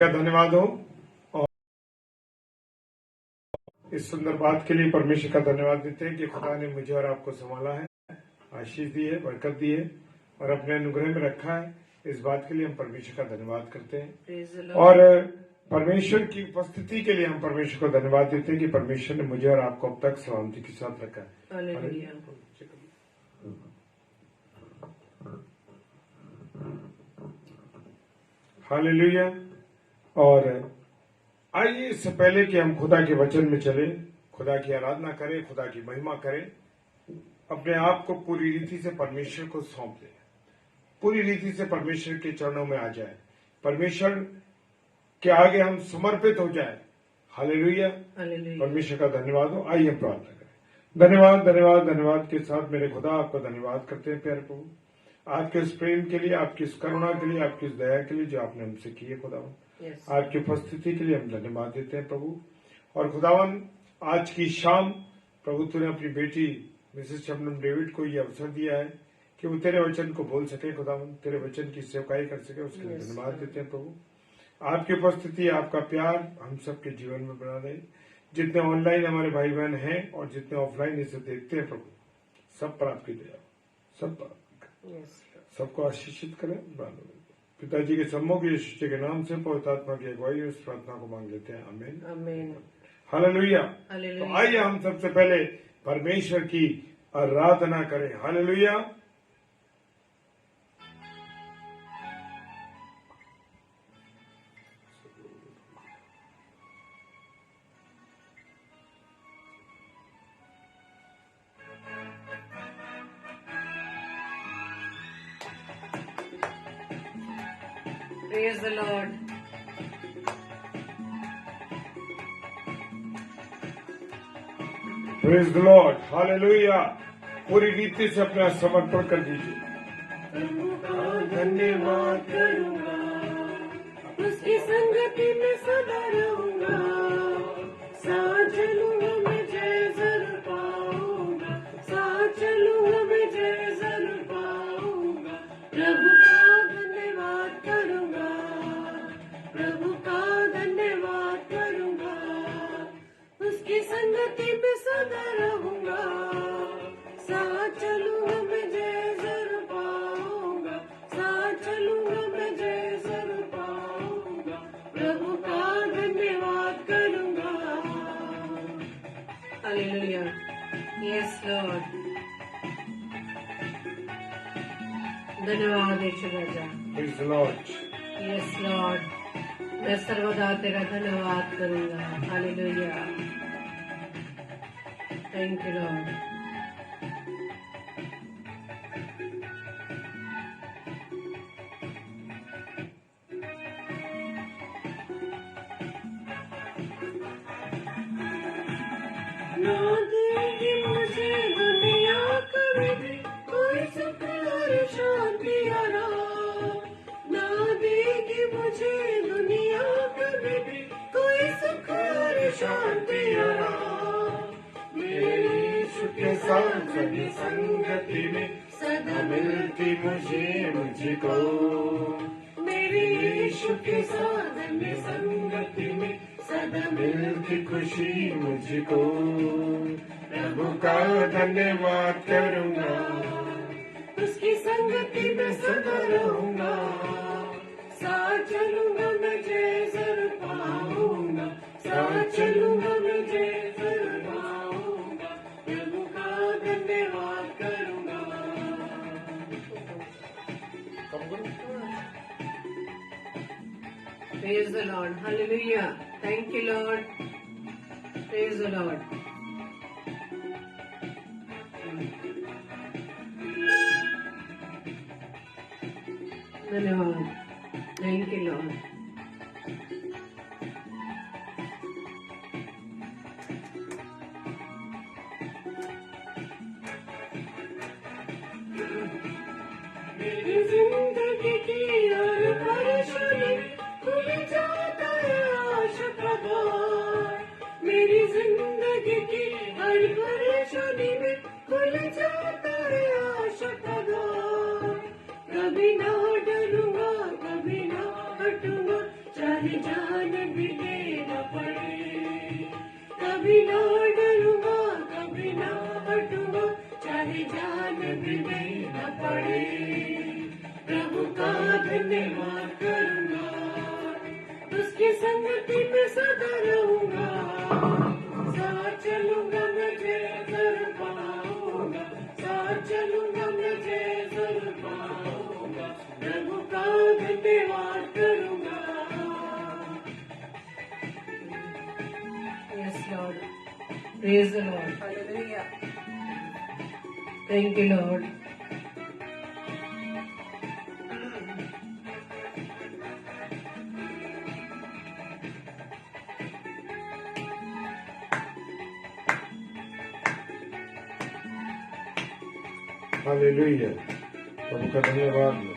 का धन्यवाद हो और इस सुंदर बात के लिए परमेश्वर का धन्यवाद देते हैं कि खुदा ने मुझे और आपको संभाला है, आशीष दी है, बरकत दी है और अपने अनुग्रह में रखा है। इस बात के लिए हम परमेश्वर का धन्यवाद करते हैं और परमेश्वर की उपस्थिति के लिए हम परमेश्वर को धन्यवाद देते हैं कि परमेश्वर ने मुझे और आपको अब तक सलामती के साथ रखा है। हालेलुया। और आइए इससे पहले कि हम खुदा के वचन में चले, खुदा की आराधना करें, खुदा की महिमा करें, अपने आप को पूरी रीति से परमेश्वर को सौंप दें, पूरी रीति से परमेश्वर के चरणों में आ जाए, परमेश्वर के आगे हम समर्पित हो जाए। हालेलुया। परमेश्वर का धन्यवाद हो। आइए हम प्रार्थना करें। धन्यवाद धन्यवाद धन्यवाद के साथ मेरे खुदा आपका धन्यवाद करते हैं प्यारे प्रभु, आपके इस प्रेम के लिए, आपकी इस करुणा के लिए, आपकी इस दया के लिए जो आपने हमसे की है खुदावन। आपकी उपस्थिति के लिए हम धन्यवाद देते हैं प्रभु। और खुदावन आज की शाम प्रभु तूने अपनी बेटी मिसेस शबनम डेविड को यह अवसर दिया है कि वो तेरे वचन को बोल सके खुदावन, तेरे वचन की सेवकाई कर सके, उसके लिए धन्यवाद देते हैं प्रभु। आपकी उपस्थिति, आपका प्यार हम सबके जीवन में बना रहे। जितने ऑनलाइन हमारे भाई बहन हैं और जितने ऑफलाइन इसे देखते हैं प्रभु, सब पर आपकी दया, सब पर सबको आशीषित करें। पिताजी के सम्मुख यीशु जी के नाम से पवित्र आत्मा की अगुवाई इस प्रार्थना को मांग लेते हैं। आमीन आमीन। हालेलुया। तो आइए हम सबसे पहले परमेश्वर की आराधना करें। Hallelujah. Praise the Lord. Praise the Lord. Hallelujah. पूरी रीति से अपना समर्पण कर दीजिए। धन्यवाद करूंगा, उसकी संगति में सदा रहूंगा, साथ चलूंगा मैं जय जरूर पाऊंगा, साथ चलूंगा मैं जय जरूर पाऊंगा। प्रभु का धन्यवाद करूंगा, प्रभु का धन्यवाद करूंगा, उसकी संगति में सदा रहूंगा, साथ चलूंगा मैं जय जरूर पाऊंगा, साथ चलूंगा मैं जय जरूर पाऊंगा। प्रभु का धन्यवाद करूंगा। हालेलुया। Yes Lord. धन्यवाद यीशु राजा। Praise the Lord. Yes Lord. मैं सर्वदा तेरा धन्यवाद करूंगा। हालेलुया। Thank you Lord. ना देगी मुझे दुनिया कभी कोई सुख और शांति आराम, ना देगी मुझे दुनिया कभी कोई सुख और शांति आराम। मेरे यीशु के साथ सभी संगति में सदा मिलती मुझको, मेरे यीशु के साथ अन्य संगति में सदा मिलती खुशी मुझको। प्रभु का धन्यवाद करूंगा, उसकी संगति में सदा रहूंगा, साथ चलूंगा मैं जय जरूर पाऊंगा, साथ चलूंगा मैं जय जरूर पाऊंगा। प्रभु का धन्यवाद करूंगा। Praise the Lord. Hallelujah. Thank you, Lord. Praise the Lord. धन्यवाद। Thank you, Lord. मेरी जिंदगी की हर परेशानी खुल जाता है आशा का द्वार, मेरी जिंदगी की हर परेशानी में खुल जाता है आशा का द्वार। कभी ना डरूंगा, कभी ना हटूंगा, चाहे चाहे जान भी देना पड़े। कभी ना डरूंगा, कभी ना हटूंगा, चाहे जान भी देना पड़े। प्रभु का धन्यवाद करूंगा, उसकी संगति में सदा रहूंगा। साथ चलूंगा मैं जय जरूर पाऊंगा, साथ चलूंगा मैं जय जरूर पाऊंगा। प्रभु का धन्यवाद करूंगा। Yes, Lord. Praise the Lord. Hallelujah. Thank you, Lord. Hallelujah. प्रभु का धन्यवाद।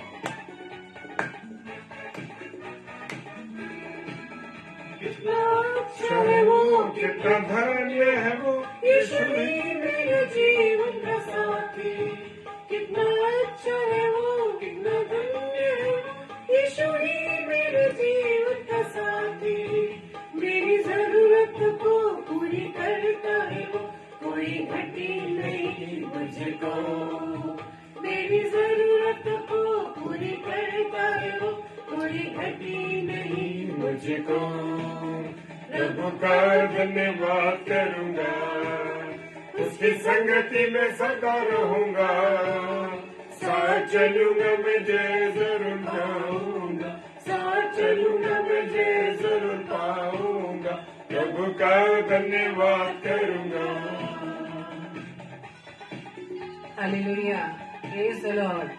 कितना अच्छा है वो, कितना धन्य है वो, यीशु ही मेरे जीवन का साथी। कितना अच्छा है वो, कितना धन्य है वो, यीशु ही मेरे जीवन का साथी। मेरी जरूरत को पूरी करता है वो, कोई घटी नहीं मुझको। मेरी जरूरत को पूरी करता है वो, कोई घटी नहीं मुझको। प्रभु का धन्यवाद करूंगा, उसकी संगति में सदा रहूंगा। साथ चलूंगा मैं जय जरूर पाऊंगा, साथ चलूंगा मैं जय जरूर पाऊंगा। प्रभु का धन्यवाद करूंगा। Hallelujah. Praise the Lord.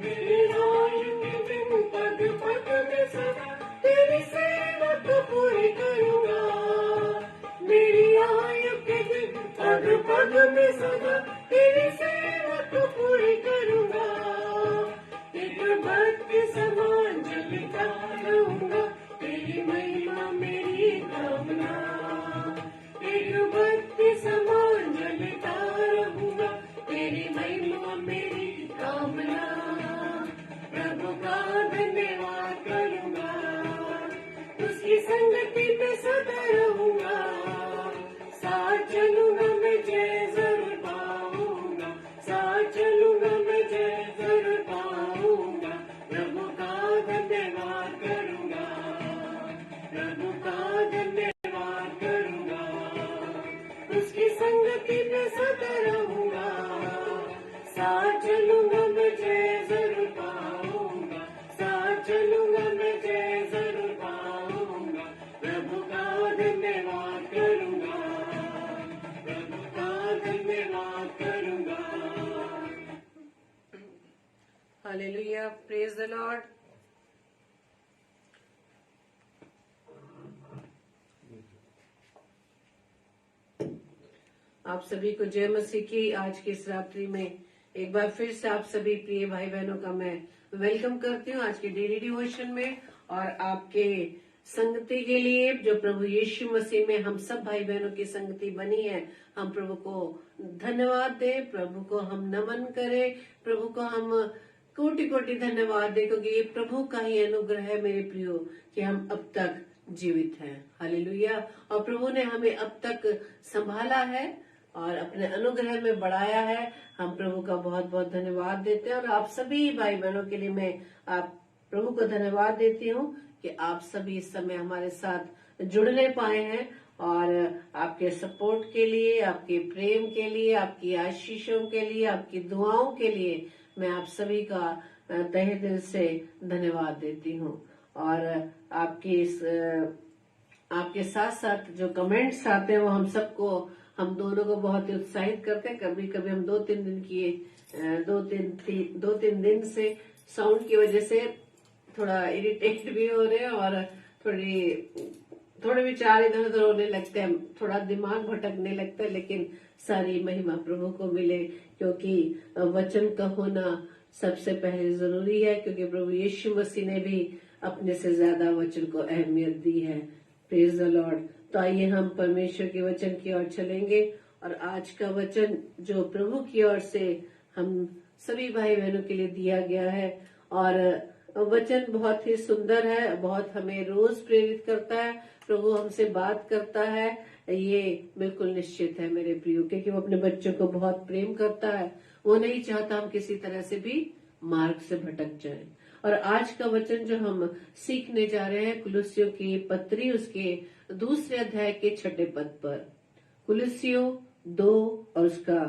मेरी आयु के दिन पग पग में सदा तेरी सेवा को पूरी करूंगा। मेरी आयु के दिन पग पग में सदा तेरी सेवा को पूरी करूंगा। एक भक्ति समान जलता रहूंगा, तेरी महिमा मेरी कामना। एक भक्ति समान जलता रहूंगा, तेरी महिमा मेरी कामना। प्रभु का धन्यवाद करूंगा, उसकी संगति में सदा रहूंगा। साथ चलूंगा मैं जय जरूर पाऊंगा, साथ चलूंगा मैं जय जरूर पाऊंगा। प्रभु का धन्यवाद करूंगा, प्रभु का धन्यवाद करूंगा, उसकी संगति में सदा रहूंगा। साथ चलूंगा मैं जय जरूर पाऊंगा, साथ चलूंगा मैं जय जरूर पाऊंगा। प्रभु का धन्यवाद करूंगा, प्रभु का धन्यवाद करूंगा। Hallelujah. Praise the Lord. आप सभी को जय मसीह की आज की इस रात्रि में एक बार फिर से आप सभी प्रिय भाई बहनों का मैं वेलकम करती हूँ आज के डेली डिवोशन में। और आपके संगति के लिए जो प्रभु यीशु मसीह में हम सब भाई बहनों की संगति बनी है, हम प्रभु को धन्यवाद दें, प्रभु को हम नमन करें, प्रभु को हम कोटि कोटि धन्यवाद दें, क्योंकि ये प्रभु का ही अनुग्रह है मेरे प्रियो कि हम अब तक जीवित हैं। हालेलुया। और प्रभु ने हमें अब तक संभाला है और अपने अनुग्रह में बढ़ाया है। हम प्रभु का बहुत बहुत धन्यवाद देते हैं। और आप सभी भाई बहनों के लिए मैं आप प्रभु को धन्यवाद देती हूँ कि आप सभी इस समय हमारे साथ जुड़ने पाए हैं। और आपके सपोर्ट के लिए, आपके प्रेम के लिए, आपकी आशीषों के लिए, आपकी दुआओं के लिए मैं आप सभी का तहे दिल से धन्यवाद देती हूँ। और आपके साथ साथ जो कमेंट्स आते हैं वो हम दोनों को बहुत ही उत्साहित करते हैं। कभी कभी हम दो तीन दिन से साउंड की वजह से थोड़ा इरिटेट भी हो रहे हैं और थोड़ी थोड़े विचार इधर उधर होने लगते हैं, थोड़ा दिमाग भटकने लगता है, लेकिन सारी महिमा प्रभु को मिले, क्योंकि वचन का होना सबसे पहले जरूरी है, क्योंकि प्रभु यीशु मसीह ने भी अपने से ज्यादा वचन को अहमियत दी है। Praise the Lord. तो आइए हम परमेश्वर के वचन की ओर चलेंगे, और आज का वचन जो प्रभु की ओर से हम सभी भाई बहनों के लिए दिया गया है, और वचन बहुत ही सुंदर है, बहुत हमें रोज प्रेरित करता है, प्रभु हमसे बात करता है, ये बिल्कुल निश्चित है मेरे प्रियो, क्योंकि वो अपने बच्चों को बहुत प्रेम करता है। वो नहीं चाहता हम किसी तरह से भी मार्ग से भटक जाएं। और आज का वचन जो हम सीखने जा रहे हैं, कुलुस्सियों की पत्री उसके 2 अध्याय के 6 पद पर, कुलुस्सियों 2 और उसका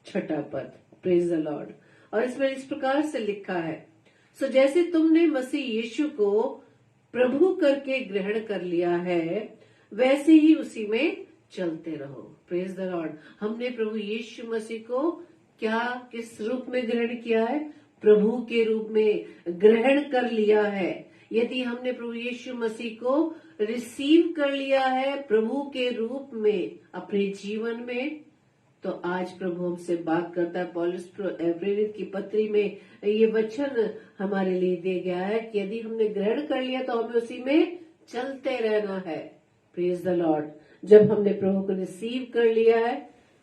6 पद। Praise the Lord. और इसमें इस प्रकार से लिखा है, सो जैसे तुमने मसीह यीशु को प्रभु करके ग्रहण कर लिया है, वैसे ही उसी में चलते रहो। Praise the Lord. हमने प्रभु यीशु मसीह को क्या किस रूप में ग्रहण किया है? प्रभु के रूप में ग्रहण कर लिया है। यदि हमने प्रभु यीशु मसीह को रिसीव कर लिया है प्रभु के रूप में अपने जीवन में, तो आज प्रभु हमसे बात करता है। पौलुस प्रेरित की पत्री में ये वचन हमारे लिए दिया गया है कि यदि हमने ग्रहण कर लिया तो हमें उसी में चलते रहना है। Praise the Lord. जब हमने प्रभु को रिसीव कर लिया है,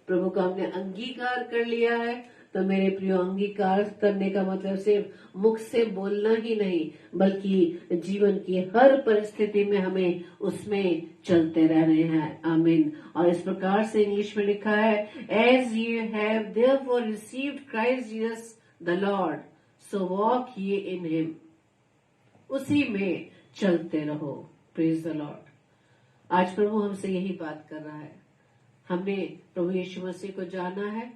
प्रभु का हमने अंगीकार कर लिया है, तो मेरे प्रियो, अंगीकार करने का मतलब सिर्फ मुख से बोलना ही नहीं, बल्कि जीवन की हर परिस्थिति में हमें उसमें चलते रहने हैं। आमीन। और इस प्रकार से इंग्लिश में लिखा है, as you have therefore received Christ Jesus the Lord, so walk ye in him. उसी में चलते रहो। Praise the Lord. आज प्रभु हमसे यही बात कर रहा है। हमने प्रभु यीशु मसीह को जाना है,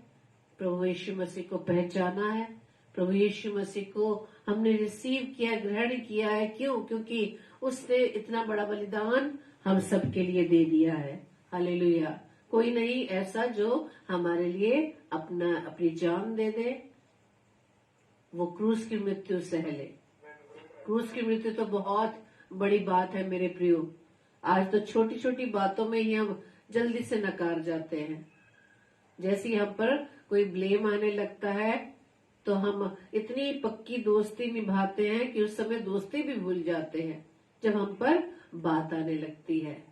प्रभु यीशु मसीह को पहचाना है, प्रभु यीशु मसीह को हमने रिसीव किया, ग्रहण किया है। क्यों? क्योंकि उसने इतना बड़ा बलिदान हम सबके लिए दे दिया है। हालेलुया। कोई नहीं ऐसा जो हमारे लिए अपनी जान दे दे, वो क्रूस की मृत्यु सह ले। क्रूस की मृत्यु तो बहुत बड़ी बात है मेरे प्रियो। आज तो छोटी छोटी बातों में ही हम जल्दी से नकार जाते हैं। जैसे ही हम पर कोई ब्लेम आने लगता है, तो हम इतनी पक्की दोस्ती निभाते हैं कि उस समय दोस्ती भी भूल जाते हैं जब हम पर बात आने लगती है।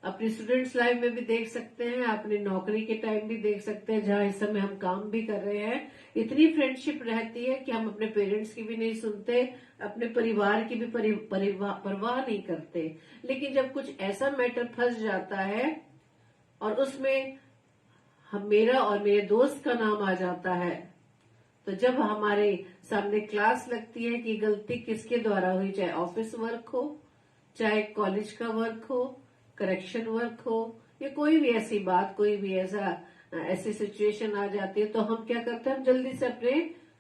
अपनी स्टूडेंट्स लाइफ में भी देख सकते हैं, अपनी नौकरी के टाइम भी देख सकते हैं, जहां इस समय हम काम भी कर रहे हैं। इतनी फ्रेंडशिप रहती है कि हम अपने पेरेंट्स की भी नहीं सुनते, अपने परिवार की भी परवाह नहीं करते। लेकिन जब कुछ ऐसा मैटर फंस जाता है और उसमें मेरा और मेरे दोस्त का नाम आ जाता है, तो जब हमारे सामने क्लास लगती है कि गलती किसके द्वारा हुई, चाहे ऑफिस वर्क हो, चाहे कॉलेज का वर्क हो, करेक्शन वर्क हो, या कोई भी ऐसी बात, कोई भी ऐसी सिचुएशन आ जाती है, तो हम क्या करते हैं? हम जल्दी से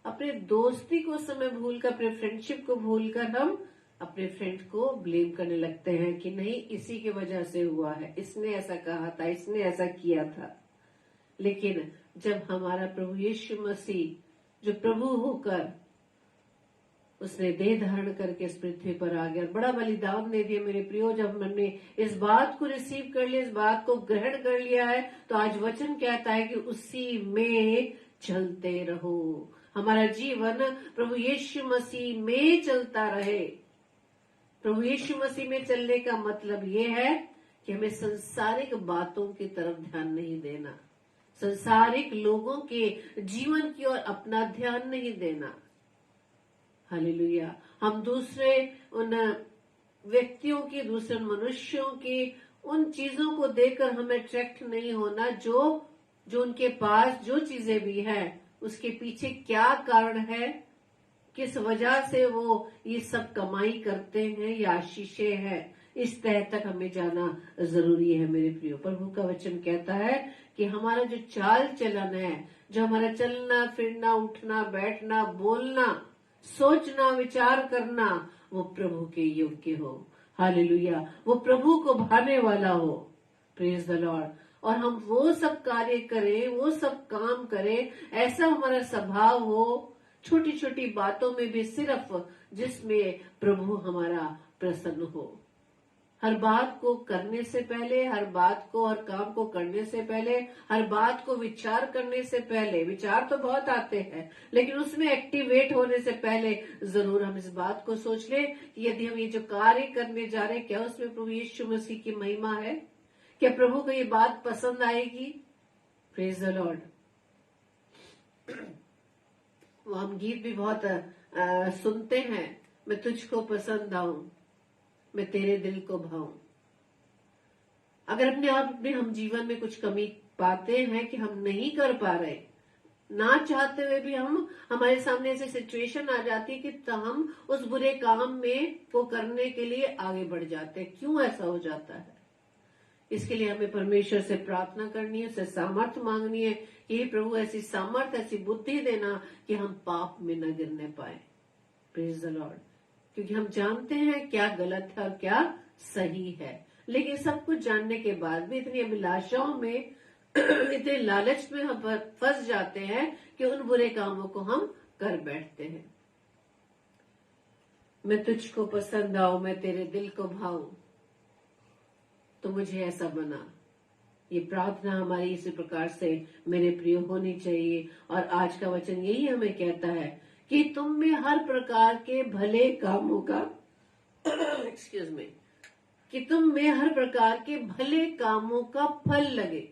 अपने दोस्ती को समय भूलकर, अपने फ्रेंडशिप को भूलकर हम अपने फ्रेंड को ब्लेम करने लगते हैं कि नहीं, इसी की वजह से हुआ है, इसने ऐसा कहा था, इसने ऐसा किया था। लेकिन जब हमारा प्रभु यीशु मसीह जो प्रभु होकर उसने देह धारण करके इस पृथ्वी पर आ गया, बड़ा बलिदान दे दिया मेरे प्रियो, जब हमने इस बात को रिसीव कर लिया, इस बात को ग्रहण कर लिया है, तो आज वचन कहता है कि उसी में चलते रहो। हमारा जीवन प्रभु यीशु मसीह में चलता रहे। प्रभु यीशु मसीह में चलने का मतलब ये है कि हमें संसारिक बातों की तरफ ध्यान नहीं देना, संसारिक लोगों के जीवन की ओर अपना ध्यान नहीं देना। हालेलुया। हम दूसरे उन व्यक्तियों की, दूसरे मनुष्यों की उन चीजों को देखकर हमें अट्रैक्ट नहीं होना, जो उनके पास जो चीजें भी हैं उसके पीछे क्या कारण है, किस वजह से वो ये सब कमाई करते हैं या आशीषें हैं, इस तह तक हमें जाना जरूरी है मेरे प्रियो। प्रभु का वचन कहता है कि हमारा जो चाल चलन है, जो हमारा चलना फिरना, उठना बैठना, बोलना, सोचना, विचार करना, वो प्रभु के योग्य हो। हालेलुया। वो प्रभु को भाने वाला हो। Praise the Lord. और हम वो सब कार्य करें, वो सब काम करें, ऐसा हमारा स्वभाव हो, छोटी छोटी बातों में भी सिर्फ जिसमें प्रभु हमारा प्रसन्न हो। हर बात को करने से पहले, हर बात को और काम को करने से पहले, हर बात को विचार करने से पहले, विचार तो बहुत आते हैं लेकिन उसमें एक्टिवेट होने से पहले जरूर हम इस बात को सोच लें कि यदि हम ये जो कार्य करने जा रहे हैं क्या उसमें प्रभु यीशु मसीह की महिमा है, क्या प्रभु को ये बात पसंद आएगी। Praise the Lord. वो हम गीत भी बहुत सुनते हैं, मैं तुझको पसंद आऊं, मैं तेरे दिल को भाऊं। अगर अपने आप में हम जीवन में कुछ कमी पाते हैं कि हम नहीं कर पा रहे, ना चाहते हुए भी हमारे सामने ऐसी सिचुएशन आ जाती है कि हम उस बुरे काम में को करने के लिए आगे बढ़ जाते हैं। क्यों ऐसा हो जाता है? इसके लिए हमें परमेश्वर से प्रार्थना करनी है, उससे सामर्थ्य मांगनी है कि हे प्रभु ऐसी सामर्थ्य, ऐसी बुद्धि देना कि हम पाप में न गिरने पाए। Praise the Lord. क्योंकि हम जानते हैं क्या गलत है और क्या सही है, लेकिन सब कुछ जानने के बाद भी इतनी अभिलाषाओं में इतने लालच में हम फंस जाते हैं कि उन बुरे कामों को हम कर बैठते हैं। मैं तुझको पसंद आऊं, मैं तेरे दिल को भाऊं, तो मुझे ऐसा बना। ये प्रार्थना हमारी इसी प्रकार से मेरे प्रिय होनी चाहिए। और आज का वचन यही हमें कहता है कि तुम में हर प्रकार के भले कामों का एक्सक्यूज मी, कि तुम में हर प्रकार के भले कामों का फल लगे।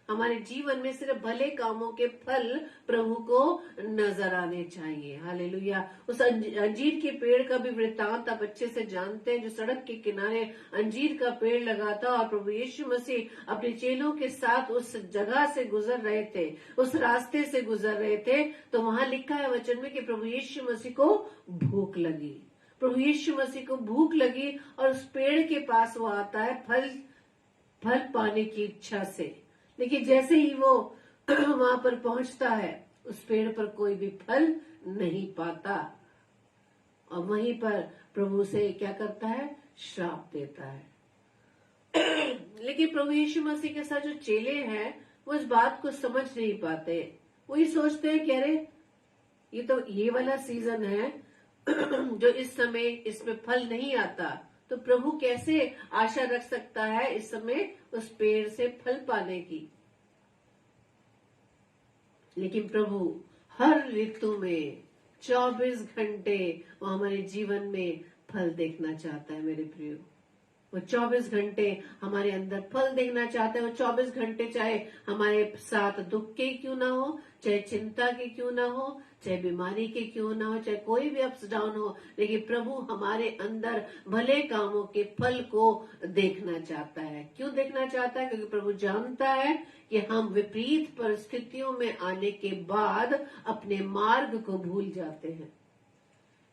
हमारे जीवन में सिर्फ भले कामों के फल प्रभु को नजर आने चाहिए। हालेलुया। उस अंजीर के पेड़ का भी वृत्तांत आप अच्छे से जानते हैं, जो सड़क के किनारे अंजीर का पेड़ लगा था और प्रभु यीशु मसीह अपने चेलों के साथ उस जगह से गुजर रहे थे, उस रास्ते से गुजर रहे थे, तो वहां लिखा है वचन में कि प्रभु यीशु मसीह को भूख लगी। प्रभु यीशु मसीह को भूख लगी और उस पेड़ के पास वो आता है फल पाने की इच्छा से। लेकिन जैसे ही वो वहां पर पहुंचता है, उस पेड़ पर कोई भी फल नहीं पाता और वहीं पर प्रभु से क्या करता है? श्राप देता है। लेकिन प्रभु यीशु मसीह के साथ जो चेले हैं वो इस बात को समझ नहीं पाते। वो ये सोचते हैं कि अरे ये तो ये वाला सीजन है जो इस समय इसमें फल नहीं आता, तो प्रभु कैसे आशा रख सकता है इस समय उस पेड़ से फल पाने की। लेकिन प्रभु हर ऋतु में 24 घंटे वो हमारे जीवन में फल देखना चाहता है। मेरे प्रियो, वो 24 घंटे हमारे अंदर फल देखना चाहता है। वो 24 घंटे चाहे हमारे साथ दुख के क्यों ना हो, चाहे चिंता के क्यों ना हो, चाहे बीमारी के क्यों ना हो, चाहे कोई भी अप्स डाउन हो, लेकिन प्रभु हमारे अंदर भले कामों के फल को देखना चाहता है। क्यों देखना चाहता है? क्योंकि प्रभु जानता है कि हम विपरीत परिस्थितियों में आने के बाद अपने मार्ग को भूल जाते हैं,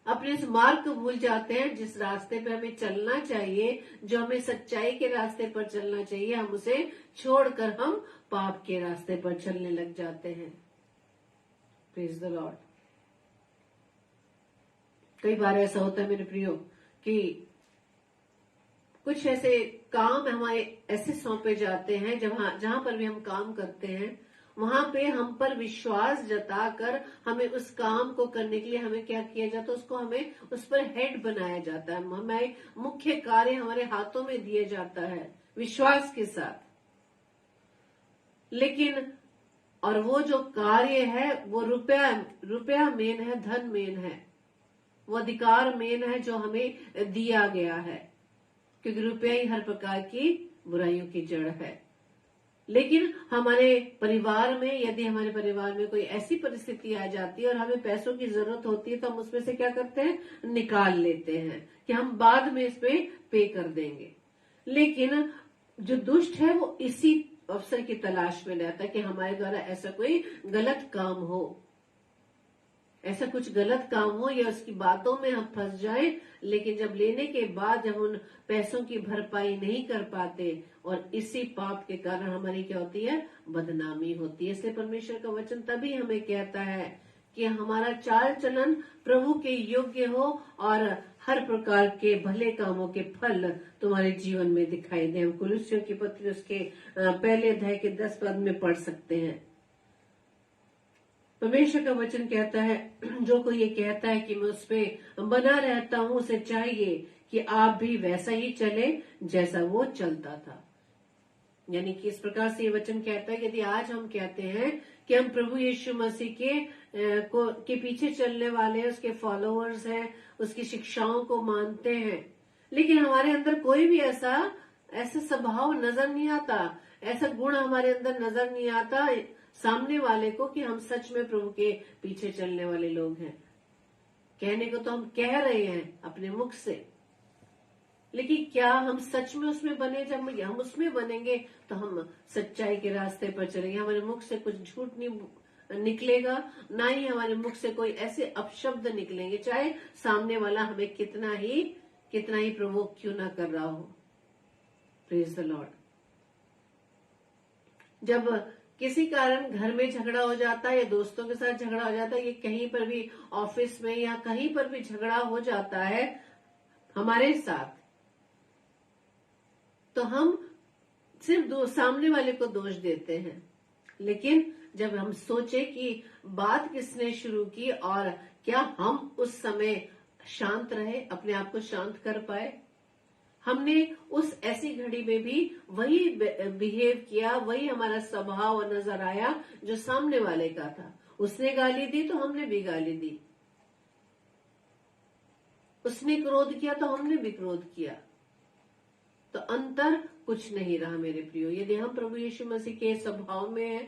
अपने इस मार्ग को भूल जाते हैं जिस रास्ते पे हमें चलना चाहिए, जो हमें सच्चाई के रास्ते पर चलना चाहिए, हम उसे छोड़कर हम पाप के रास्ते पर चलने लग जाते हैं। Praise the Lord. कई बार ऐसा होता है मेरे प्रियो कि कुछ ऐसे काम हमारे ऐसे सौंपे जाते हैं जहां पर भी हम काम करते हैं, वहां पे हम पर विश्वास जताकर हमें उस काम को करने के लिए हमें क्या किया जाता है? उसको हमें उस पर हेड बनाया जाता है। हमें मुख्य कार्य हमारे हाथों में दिया जाता है विश्वास के साथ। लेकिन और वो जो कार्य है वो रुपया मेन है, धन मेन है, वो अधिकार मेन है जो हमें दिया गया है, क्योंकि रुपया ही हर प्रकार की बुराइयों की जड़ है। लेकिन हमारे परिवार में, यदि हमारे परिवार में कोई ऐसी परिस्थिति आ जाती है और हमें पैसों की जरूरत होती है, तो हम उसमें से क्या करते हैं? निकाल लेते हैं कि हम बाद में इस पे कर देंगे। लेकिन जो दुष्ट है वो इसी अवसर की तलाश में रहता है कि हमारे द्वारा ऐसा कोई गलत काम हो, ऐसा कुछ गलत काम हो या उसकी बातों में हम फंस जाएं, लेकिन जब लेने के बाद जब उन पैसों की भरपाई नहीं कर पाते और इसी पाप के कारण हमारी क्या होती है? बदनामी होती है। इसलिए परमेश्वर का वचन तभी हमें कहता है कि हमारा चाल चलन प्रभु के योग्य हो और हर प्रकार के भले कामों के फल तुम्हारे जीवन में दिखाई दे। हम कुलुस्सियों की पत्री उसके पहले अध्याय के 10 पद में पढ़ सकते हैं। परमेश्वर का वचन कहता है, जो कोई ये कहता है कि मैं उस पे बना रहता हूँ, उसे चाहिए कि आप भी वैसा ही चले जैसा वो चलता था। यानी कि इस प्रकार से ये वचन कहता है कि यदि आज हम कहते हैं कि हम प्रभु यीशु मसीह के पीछे चलने वाले हैं, उसके फॉलोअर्स हैं, उसकी शिक्षाओं को मानते हैं, लेकिन हमारे अंदर कोई भी ऐसा स्वभाव नजर नहीं आता, ऐसा गुण हमारे अंदर नजर नहीं आता सामने वाले को कि हम सच में प्रभु के पीछे चलने वाले लोग हैं। कहने को तो हम कह रहे हैं अपने मुख से, लेकिन क्या हम सच में उसमें बने? जब हम उसमें बनेंगे तो हम सच्चाई के रास्ते पर चलेंगे। हमारे मुख से कुछ झूठ नहीं निकलेगा, ना ही हमारे मुख से कोई ऐसे अपशब्द निकलेंगे, चाहे सामने वाला हमें कितना ही प्रवोक क्यों ना कर रहा हो। Praise the Lord. जब किसी कारण घर में झगड़ा हो जाता है या दोस्तों के साथ झगड़ा हो जाता है, ये कहीं पर भी ऑफिस में या कहीं पर भी झगड़ा हो जाता है हमारे साथ, तो हम सिर्फ सामने वाले को दोष देते हैं। लेकिन जब हम सोचे कि बात किसने शुरू की और क्या हम उस समय शांत रहे, अपने आप को शांत कर पाए, हमने उस ऐसी घड़ी में भी वही बिहेव किया, वही हमारा स्वभाव नजर आया जो सामने वाले का था। उसने गाली दी तो हमने भी गाली दी, उसने क्रोध किया तो हमने भी क्रोध किया, तो अंतर कुछ नहीं रहा मेरे प्रियो। यदि हम प्रभु यीशु मसीह के स्वभाव में हैं,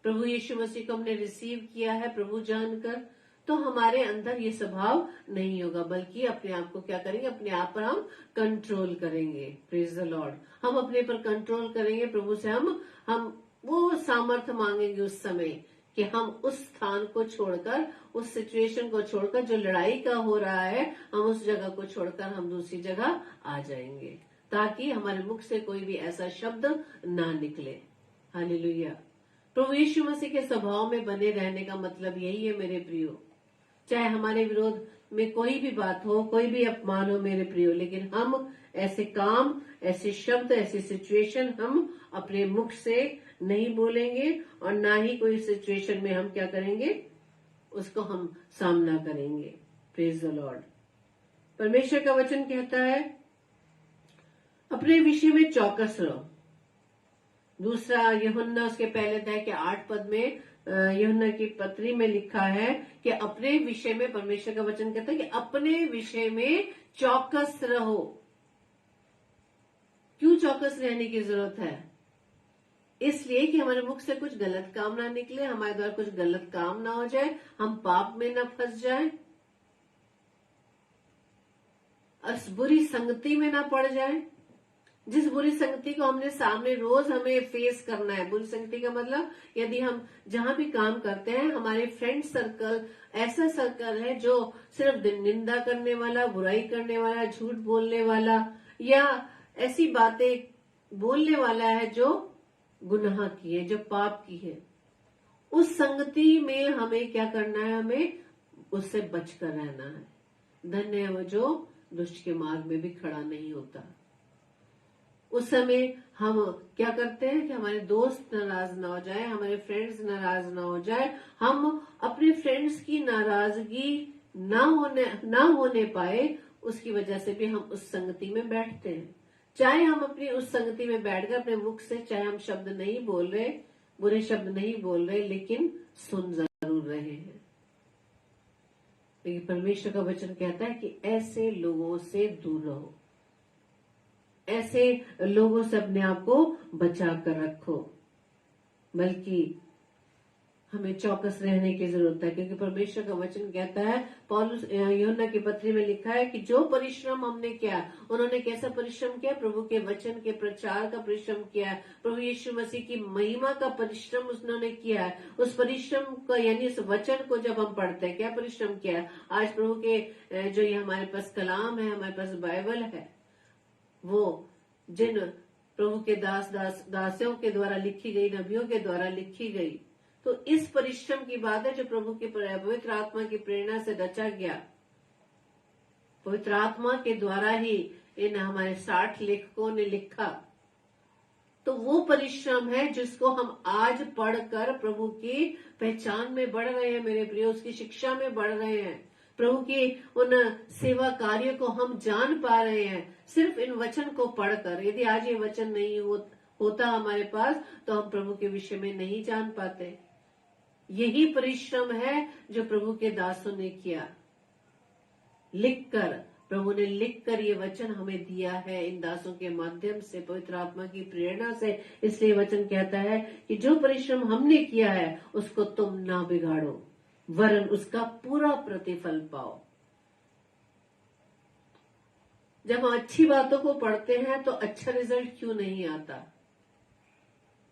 प्रभु यीशु मसीह को हमने रिसीव किया है प्रभु जानकर, तो हमारे अंदर ये स्वभाव नहीं होगा, बल्कि अपने आप को क्या करेंगे, अपने आप पर हम कंट्रोल करेंगे। Praise the Lord. हम अपने पर कंट्रोल करेंगे। प्रभु से हम वो सामर्थ्य मांगेंगे उस समय कि हम उस स्थान को छोड़कर, उस सिचुएशन को छोड़कर, जो लड़ाई का हो रहा है, हम उस जगह को छोड़कर हम दूसरी जगह आ जाएंगे, ताकि हमारे मुख से कोई भी ऐसा शब्द ना निकले। हालेलुया। प्रभु यीशु मसीह के स्वभाव में बने रहने का मतलब यही है मेरे प्रियो। चाहे हमारे विरोध में कोई भी बात हो, कोई भी अपमान हो मेरे प्रियो, लेकिन हम ऐसे काम, ऐसे शब्द, ऐसी सिचुएशन हम अपने मुख से नहीं बोलेंगे, और ना ही कोई सिचुएशन में हम क्या करेंगे, उसको हम सामना करेंगे। Praise the Lord. परमेश्वर का वचन कहता है अपने विषय में चौकस रहो। दूसरा यूहन्ना उसके पहले अध्याय के 8 पद में यूहन्ना की पत्री में लिखा है कि अपने विषय में, परमेश्वर का वचन कहता है कि अपने विषय में चौकस रहो। क्यों चौकस रहने की जरूरत है? इसलिए कि हमारे मुख से कुछ गलत काम ना निकले, हमारे द्वारा कुछ गलत काम ना हो जाए, हम पाप में ना फंस जाए, बुरी संगति में ना पड़ जाए, जिस बुरी संगति को हमने सामने रोज हमें फेस करना है। बुरी संगति का मतलब, यदि हम जहां भी काम करते हैं, हमारे फ्रेंड सर्कल ऐसा सर्कल है जो सिर्फ निंदा करने वाला, बुराई करने वाला, झूठ बोलने वाला, या ऐसी बातें बोलने वाला है जो गुनाह की है, जो पाप की है, उस संगति में हमें क्या करना है, हमें उससे बचकर रहना है। धन्य है वो जो दुष्ट के मार्ग में भी खड़ा नहीं होता। उस समय हम क्या करते हैं कि हमारे दोस्त नाराज ना हो जाए, हमारे फ्रेंड्स नाराज ना हो जाए, हम अपने फ्रेंड्स की नाराजगी ना होने पाए, उसकी वजह से भी हम उस संगति में बैठते हैं। चाहे हम अपनी उस संगति में बैठकर अपने मुख से चाहे हम शब्द नहीं बोल रहे, बुरे शब्द नहीं बोल रहे, लेकिन सुन जरूर रहे हैं। लेकिन परमेश्वर का वचन कहता है कि ऐसे लोगों से दूर रहो, ऐसे लोगों से अपने आप को बचा कर रखो, बल्कि हमें चौकस रहने की जरूरत है। क्योंकि परमेश्वर का वचन कहता है, पौलुस यूहन्ना की पत्री में लिखा है कि जो परिश्रम हमने किया, उन्होंने कैसा परिश्रम किया? प्रभु के वचन के प्रचार का परिश्रम किया, प्रभु यीशु मसीह की महिमा का परिश्रम उन्होंने किया है। उस परिश्रम का, यानी उस वचन को जब हम पढ़ते हैं, क्या परिश्रम किया है? आज प्रभु के जो ये हमारे पास कलाम है, हमारे पास बाइबल है, वो जिन प्रभु के दासियों के द्वारा लिखी गई, नबियों के द्वारा लिखी गई, तो इस परिश्रम की बात है जो प्रभु की पवित्र आत्मा की प्रेरणा से रचा गया। पवित्र आत्मा के द्वारा ही इन हमारे 60 लेखकों ने लिखा। तो वो परिश्रम है जिसको हम आज पढ़कर प्रभु की पहचान में बढ़ रहे हैं मेरे प्रिय, उसकी शिक्षा में बढ़ रहे हैं, प्रभु के उन सेवा कार्यों को हम जान पा रहे हैं सिर्फ इन वचन को पढ़कर। यदि आज ये वचन नहीं होता हमारे पास तो हम प्रभु के विषय में नहीं जान पाते। यही परिश्रम है जो प्रभु के दासों ने किया, लिखकर, प्रभु ने लिखकर ये वचन हमें दिया है इन दासों के माध्यम से, पवित्र आत्मा की प्रेरणा से। इसलिए वचन कहता है कि जो परिश्रम हमने किया है उसको तुम ना बिगाड़ो, वरन उसका पूरा प्रतिफल पाओ। जब हम अच्छी बातों को पढ़ते हैं तो अच्छा रिजल्ट क्यों नहीं आता?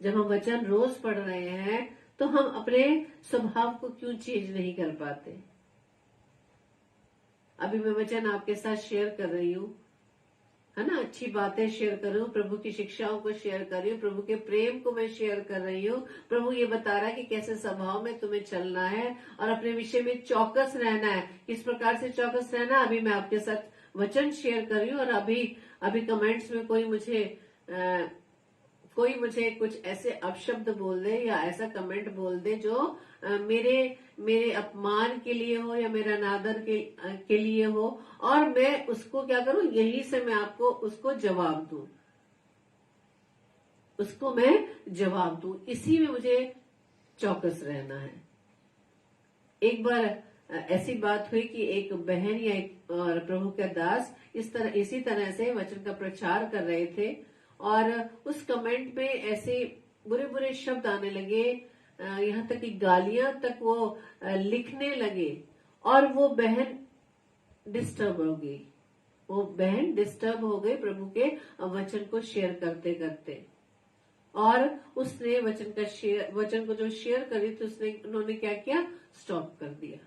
जब हम वचन रोज पढ़ रहे हैं तो हम अपने स्वभाव को क्यों चेंज नहीं कर पाते? अभी मैं वचन आपके साथ शेयर कर रही हूँ, है ना, अच्छी बातें शेयर कर रही हूँ, प्रभु की शिक्षाओं को शेयर कर रही हूँ, प्रभु के प्रेम को मैं शेयर कर रही हूँ। प्रभु ये बता रहा है कि कैसे स्वभाव में तुम्हें चलना है और अपने विषय में चौकस रहना है। किस प्रकार से चौकस रहना है अभी मैं आपके साथ वचन शेयर कर रही हूँ। और अभी कमेंट्स में कोई मुझे कुछ ऐसे अपशब्द बोल दे या ऐसा कमेंट बोल दे जो मेरे अपमान के लिए हो या मेरा अनादर के लिए हो, और मैं उसको क्या करूं, यही से मैं आपको उसको जवाब दूं, इसी में मुझे चौकस रहना है। एक बार ऐसी बात हुई कि एक बहन या एक और प्रभु के दास इसी तरह से वचन का प्रचार कर रहे थे और उस कमेंट में ऐसे बुरे बुरे शब्द आने लगे, यहाँ तक कि गालियां तक वो लिखने लगे और वो बहन डिस्टर्ब हो गई प्रभु के वचन को शेयर करते करते। और उसने वचन को जो शेयर करी थी उन्होंने क्या किया, स्टॉप कर दिया।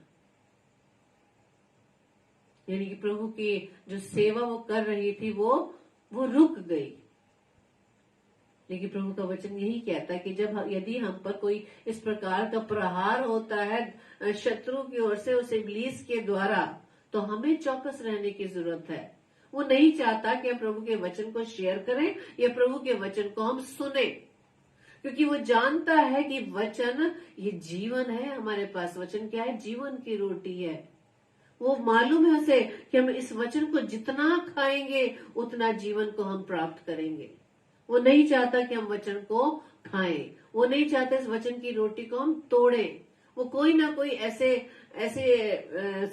यानी कि प्रभु की जो सेवा वो कर रही थी वो रुक गई। लेकिन प्रभु का वचन यही कहता है कि यदि हम पर कोई इस प्रकार का प्रहार होता है शत्रु की ओर से, उस इब्लीस के द्वारा, तो हमें चौकस रहने की जरूरत है। वो नहीं चाहता कि हम प्रभु के वचन को शेयर करें या प्रभु के वचन को हम सुने, क्योंकि वो जानता है कि वचन ये जीवन है। हमारे पास वचन क्या है, जीवन की रोटी है। वो मालूम है उसे कि हम इस वचन को जितना खाएंगे उतना जीवन को हम प्राप्त करेंगे। वो नहीं चाहता कि हम वचन को खाएं, वो नहीं चाहता इस वचन की रोटी को हम तोड़ें। वो कोई ना कोई ऐसे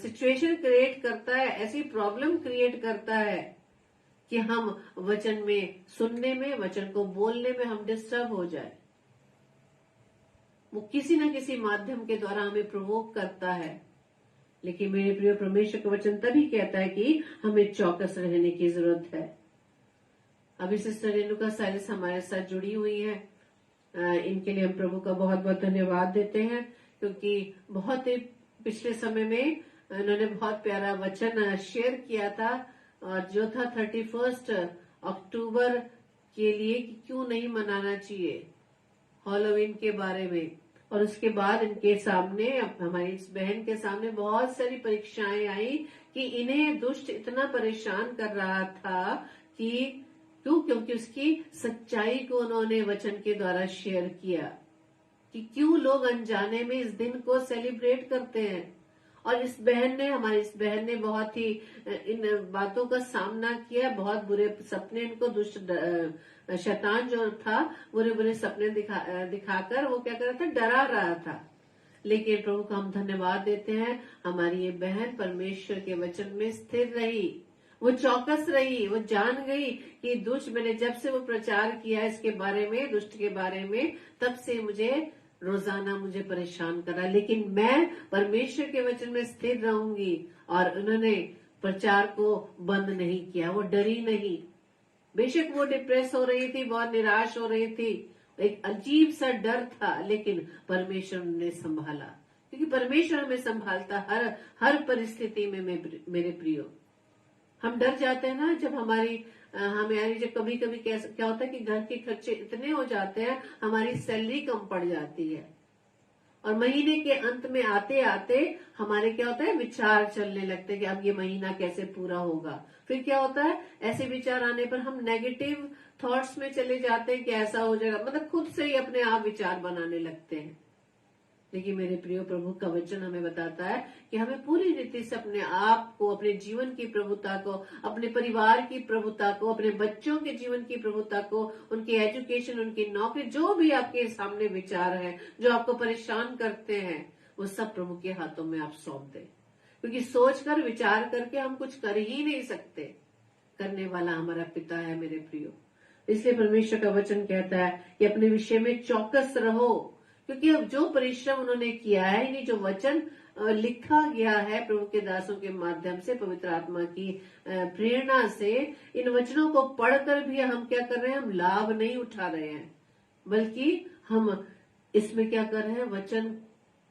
सिचुएशन क्रिएट करता है, ऐसी प्रॉब्लम क्रिएट करता है कि हम वचन में सुनने में, वचन को बोलने में हम डिस्टर्ब हो जाए। वो किसी न किसी माध्यम के द्वारा हमें प्रोवोक करता है। लेकिन मेरे प्रिय, परमेश्वर का वचन तभी कहता है कि हमें चौकस रहने की जरूरत है। अभी सिस्टर रेणुका साइरस हमारे साथ जुड़ी हुई है, इनके लिए हम प्रभु का बहुत बहुत धन्यवाद देते हैं, क्योंकि बहुत ही पिछले समय में इन्होंने बहुत प्यारा वचन शेयर किया था, और जो था 31 अक्टूबर के लिए कि क्यों नहीं मनाना चाहिए, हैलोवीन के बारे में। और उसके बाद इनके सामने, हमारी इस बहन के सामने बहुत सारी परीक्षाएं आई कि इन्हें दुष्ट इतना परेशान कर रहा था कि क्योंकि उसकी सच्चाई को उन्होंने वचन के द्वारा शेयर किया कि क्यों लोग अनजाने में इस दिन को सेलिब्रेट करते हैं। और हमारी इस बहन ने बहुत ही इन बातों का सामना किया। बहुत बुरे सपने इनको दुष्ट शैतान जो था बुरे बुरे सपने दिखाकर वो क्या कर रहा था, डरा रहा था। लेकिन प्रभु का हम धन्यवाद देते हैं, हमारी ये बहन परमेश्वर के वचन में स्थिर रही, वो चौकस रही, वो जान गई कि दुष्ट, मैंने जब से वो प्रचार किया इसके बारे में, दुष्ट के बारे में, तब से रोजाना मुझे परेशान करा, लेकिन मैं परमेश्वर के वचन में स्थिर रहूंगी। और उन्होंने प्रचार को बंद नहीं किया, वो डरी नहीं। बेशक वो डिप्रेस हो रही थी, बहुत निराश हो रही थी, एक अजीब सा डर था, लेकिन परमेश्वर ने संभाला, क्योंकि परमेश्वर हमें संभालता हर परिस्थिति में। मेरे प्रियो, हम डर जाते हैं ना जब हमारी जब कभी कभी क्या होता है कि घर के खर्चे इतने हो जाते हैं, हमारी सैलरी कम पड़ जाती है, और महीने के अंत में आते आते हमारे क्या होता है, विचार चलने लगते हैं कि अब ये महीना कैसे पूरा होगा। फिर क्या होता है, ऐसे विचार आने पर हम नेगेटिव थॉट्स में चले जाते हैं कि ऐसा हो जाएगा, मतलब खुद से ही अपने आप विचार बनाने लगते हैं। लेकिन मेरे प्रियो, प्रभु का वचन हमें बताता है कि हमें पूरी रीति से अपने आप को, अपने जीवन की प्रभुता को, अपने परिवार की प्रभुता को, अपने बच्चों के जीवन की प्रभुता को, उनकी एजुकेशन, उनकी नौकरी, जो भी आपके सामने विचार है, जो आपको परेशान करते हैं, वो सब प्रभु के हाथों में आप सौंप दें। क्योंकि सोचकर, विचार करके हम कुछ कर ही नहीं सकते। करने वाला हमारा पिता है मेरे प्रियो। इसलिए परमेश्वर का वचन कहता है कि अपने विषय में चौकस रहो, क्योंकि अब जो परिश्रम उन्होंने किया है, यानी जो वचन लिखा गया है प्रभु के दासों के माध्यम से, पवित्र आत्मा की प्रेरणा से, इन वचनों को पढ़कर भी हम क्या कर रहे हैं? हम लाभ नहीं उठा रहे हैं, बल्कि हम इसमें क्या कर रहे हैं? वचन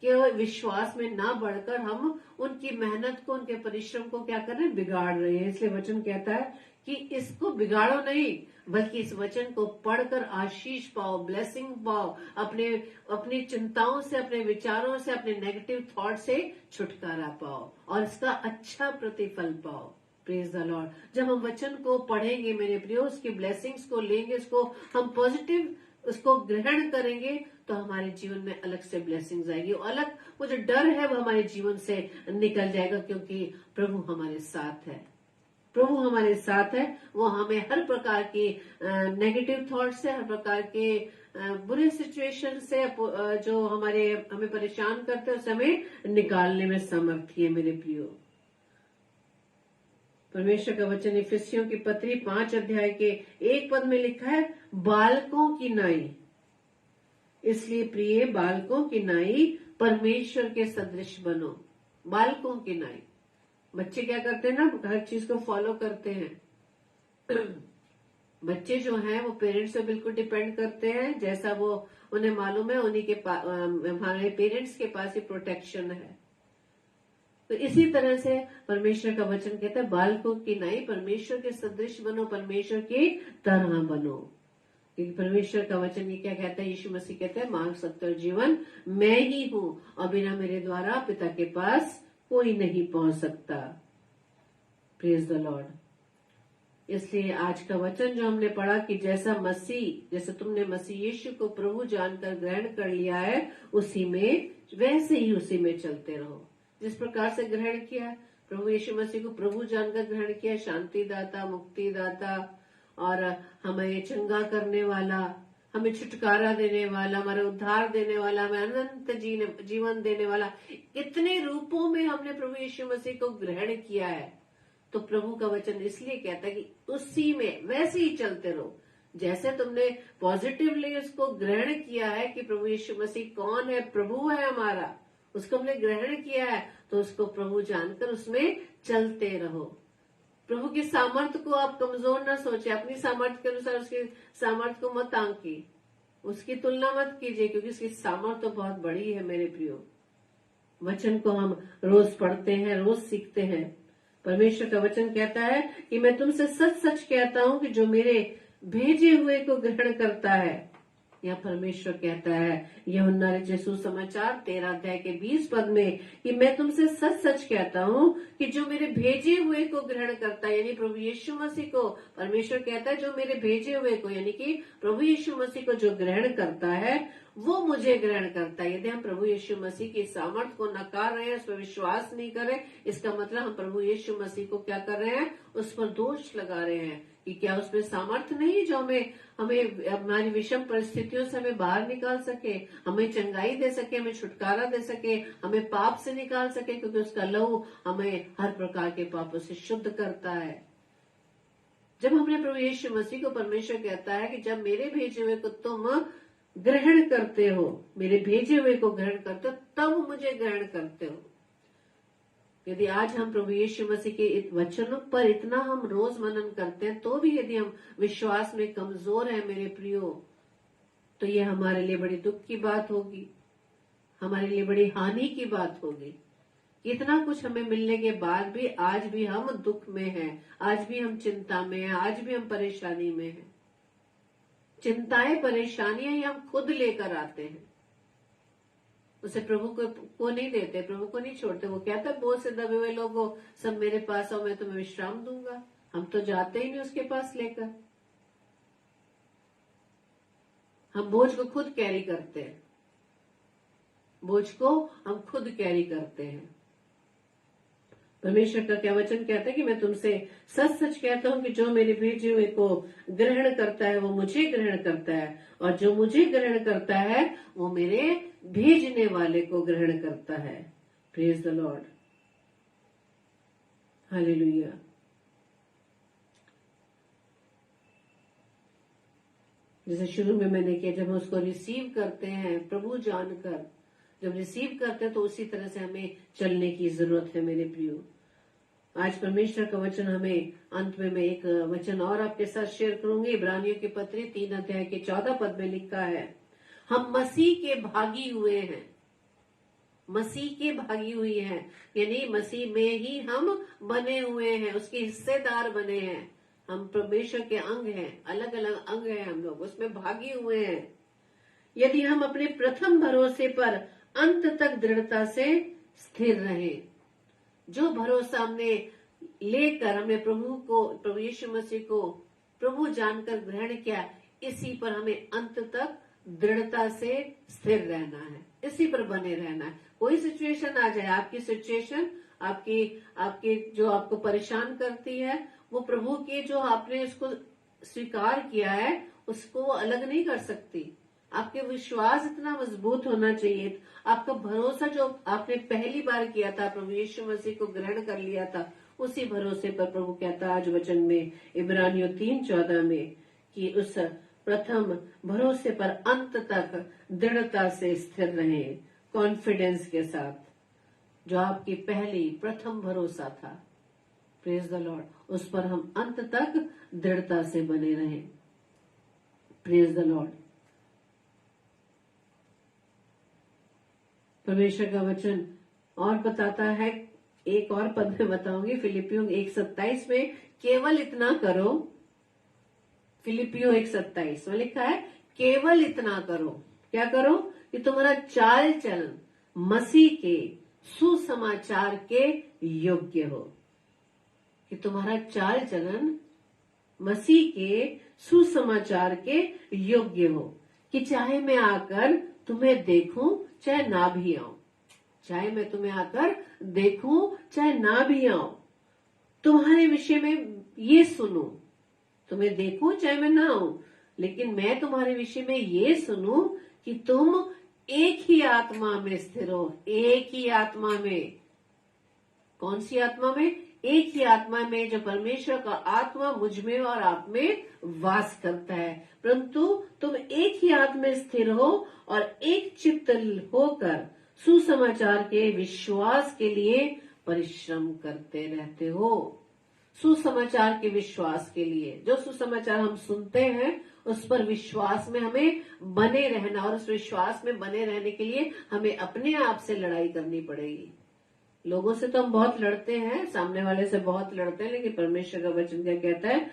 के विश्वास में ना बढ़कर हम उनकी मेहनत को, उनके परिश्रम को क्या कर रहे हैं? बिगाड़ रहे हैं। इसलिए वचन कहता है कि इसको बिगाड़ो नहीं, बल्कि इस वचन को पढ़कर आशीष पाओ, ब्लेसिंग पाओ, अपनी चिंताओं से, अपने विचारों से, अपने नेगेटिव थॉट से छुटकारा पाओ और इसका अच्छा प्रतिफल पाओ। Praise the Lord. जब हम वचन को पढ़ेंगे मेरे प्रियो, उसकी ब्लेसिंग्स को लेंगे, उसको हम पॉजिटिव उसको ग्रहण करेंगे, तो हमारे जीवन में अलग से ब्लेसिंग्स आएगी, अलग वो जो डर है वो हमारे जीवन से निकल जाएगा, क्योंकि प्रभु हमारे साथ है। प्रभु हमारे साथ है। वो हमें हर प्रकार की नेगेटिव थॉट से, हर प्रकार के बुरे सिचुएशन से, जो हमें परेशान करते हैं, उसे हमें निकालने में समर्थी है मेरे प्रियो। परमेश्वर का वचन इफिसियों की पत्री 5 अध्याय के 1 पद में लिखा है, बालकों की नाई। इसलिए प्रिय, बालकों की नाई परमेश्वर के सदृश बनो। बालकों की नाई, बच्चे क्या करते हैं ना, हर चीज को फॉलो करते हैं। बच्चे जो हैं वो पेरेंट्स पे बिल्कुल डिपेंड करते हैं, जैसा वो उन्हें मालूम है, उन्हीं के हमारे पेरेंट्स के पास ही प्रोटेक्शन है। तो इसी तरह से परमेश्वर का वचन कहता है, बालकों की नाई परमेश्वर के सदृश बनो, परमेश्वर की तरह बनो। क्योंकि परमेश्वर का वचन ये क्या कहता है? यीशु मसीह कहता है, मार्ग, सत्य और जीवन मैं ही हूं, और बिना मेरे द्वारा पिता के पास कोई नहीं पहुंच सकता। Praise the Lord. इसलिए आज का वचन जो हमने पढ़ा कि जैसे तुमने मसीह यीशु को प्रभु जानकर ग्रहण कर लिया है, उसी में, वैसे ही उसी में चलते रहो। जिस प्रकार से ग्रहण किया, प्रभु यीशु मसीह को प्रभु जानकर ग्रहण किया, शांति दाता, मुक्ति दाता, और हमें चंगा करने वाला, हमें छुटकारा देने वाला, हमारे उद्धार देने वाला, हमें अनंत जीवन देने वाला, इतने रूपों में हमने प्रभु यीशु मसीह को ग्रहण किया है। तो प्रभु का वचन इसलिए कहता है कि उसी में वैसे ही चलते रहो। जैसे तुमने पॉजिटिवली उसको ग्रहण किया है कि प्रभु यीशु मसीह कौन है, प्रभु है हमारा, उसको हमने ग्रहण किया है, तो उसको प्रभु जानकर उसमें चलते रहो। प्रभु की सामर्थ्य को आप कमजोर ना सोचे, अपनी सामर्थ्य के अनुसार उसकी सामर्थ्य को मत आंकी, उसकी तुलना मत कीजिए, क्योंकि उसकी सामर्थ्य तो बहुत बड़ी है मेरे प्रियो। वचन को हम रोज पढ़ते हैं, रोज सीखते हैं। परमेश्वर का वचन कहता है कि मैं तुमसे सच सच कहता हूं कि जो मेरे भेजे हुए को ग्रहण करता है, यह परमेश्वर कहता है यूहन्ना रचित सुसमाचार 13 अध्याय के 20 पद में, कि मैं तुमसे सच सच कहता हूं कि जो मेरे भेजे हुए को ग्रहण करता है, यानी प्रभु यीशु मसीह को, परमेश्वर कहता है जो मेरे भेजे हुए को, यानी कि प्रभु यीशु मसीह को जो ग्रहण करता है, वो मुझे ग्रहण करता है। यदि हम प्रभु यीशु मसीह की सामर्थ्य को नकार रहे हैं, उस पर विश्वास नहीं कर रहे, इसका मतलब हम प्रभु यीशु मसीह को क्या कर रहे हैं? उस पर दोष लगा रहे हैं कि क्या उसमें सामर्थ्य नहीं जो हमें हमारी विषम परिस्थितियों से हमें बाहर निकाल सके, हमें चंगाई दे सके, हमें छुटकारा दे सके, हमें पाप से निकाल सके, क्योंकि उसका लहू हमें हर प्रकार के पापों से शुद्ध करता है। जब हमने प्रभु यीशु मसीह को, परमेश्वर कहता है कि जब मेरे भेजे हुए को तुम ग्रहण करते हो, मेरे भेजे हुए को ग्रहण करते हो, तब मुझे ग्रहण करते हो। यदि आज हम प्रभु यीशु मसीह के वचनों पर इतना हम रोज मनन करते हैं, तो भी यदि हम विश्वास में कमजोर हैं मेरे प्रियो, तो ये हमारे लिए बड़ी दुख की बात होगी, हमारे लिए बड़ी हानि की बात होगी। इतना कुछ हमें मिलने के बाद भी आज भी हम दुख में हैं, आज भी हम चिंता में हैं, आज भी हम परेशानी में हैं। चिंताएं, परेशानियां ही हम खुद लेकर आते हैं, उसे प्रभु को नहीं देते, प्रभु को नहीं छोड़ते। वो कहता है, बोझ से दबे हुए लोगों सब मेरे पास आओ, मैं तुम्हें विश्राम दूंगा। हम तो जाते ही नहीं उसके पास लेकर, हम बोझ को खुद कैरी करते हैं। बोझ को हम खुद कैरी करते हैं। परमेश्वर का क्या वचन कहता है कि मैं तुमसे सच सच कहता हूं कि जो मेरे भेजे हुए को ग्रहण करता है वो मुझे ग्रहण करता है, और जो मुझे ग्रहण करता है वो मेरे भेजने वाले को ग्रहण करता है। Praise the Lord, hallelujah. जैसे शुरू में मैंने किया, जब हम उसको रिसीव करते हैं प्रभु जानकर, जब रिसीव करते हैं तो उसी तरह से हमें चलने की जरूरत है मेरे प्रियो। आज परमेश्वर का वचन हमें, अंत में मैं एक वचन और आपके साथ शेयर करूंगी। इब्रानियों की पत्री 3 अध्याय के 14 पद में लिखा है, हम मसीह के भागी हुए हैं। मसीह के भागी हुई हैं, यानी मसीह में ही हम बने हुए हैं, उसके हिस्सेदार बने हैं। हम परमेश्वर के अंग हैं, अलग अलग अंग हैं, हम लोग उसमें भागी हुए हैं। यदि हम अपने प्रथम भरोसे पर अंत तक दृढ़ता से स्थिर रहें। जो भरोसा हमने लेकर हमने प्रभु यीशु मसीह को प्रभु जानकर ग्रहण किया, इसी पर हमें अंत तक दृढ़ता से स्थिर रहना है, इसी पर बने रहना है। कोई सिचुएशन आ जाए, आपकी सिचुएशन, आपकी जो आपको परेशान करती है, वो प्रभु के जो आपने उसको स्वीकार किया है उसको वो अलग नहीं कर सकती। आपके विश्वास इतना मजबूत होना चाहिए, आपका भरोसा जो आपने पहली बार किया था, प्रभु यीशु मसीह को ग्रहण कर लिया था, उसी भरोसे पर प्रभु कहता आज वचन में इब्रानियों 3:14 में कि उस प्रथम भरोसे पर अंत तक दृढ़ता से स्थिर रहें, कॉन्फिडेंस के साथ, जो आपकी पहली प्रथम भरोसा था। प्रेज द लॉर्ड, उस पर हम अंत तक दृढ़ता से बने रहें। Praise the Lord. परमेश्वर का वचन और बताता है, एक और पद में बताऊंगी, फिलिपियों 1:27 में, केवल इतना करो। फिलिपियों 1:27 में लिखा है, केवल इतना करो। क्या करो? कि तुम्हारा चाल चलन मसीह के सुसमाचार के योग्य हो। कि तुम्हारा चाल चलन मसीह के सुसमाचार के योग्य हो, कि चाहे मैं आकर तुम्हें देखूं चाहे ना भी आऊं, चाहे मैं तुम्हें आकर देखूं चाहे ना भी आऊं, तुम्हारे विषय में ये सुनूं, तुम्हें देखूं चाहे मैं ना आऊं, लेकिन मैं तुम्हारे विषय में ये सुनूं कि तुम एक ही आत्मा में स्थिर हो। एक ही आत्मा में। कौन सी आत्मा में? एक ही आत्मा में, जो परमेश्वर का आत्मा मुझ में और आप में वास करता है। परंतु तुम एक ही आत्मा में स्थिर हो और एक चित्त होकर सुसमाचार के विश्वास के लिए परिश्रम करते रहते हो। सुसमाचार के विश्वास के लिए, जो सुसमाचार हम सुनते हैं उस पर विश्वास में हमें बने रहना, और उस विश्वास में बने रहने के लिए हमें अपने आप से लड़ाई करनी पड़ेगी। लोगों से तो हम बहुत लड़ते हैं, सामने वाले से बहुत लड़ते हैं, लेकिन परमेश्वर का वचन क्या कहता है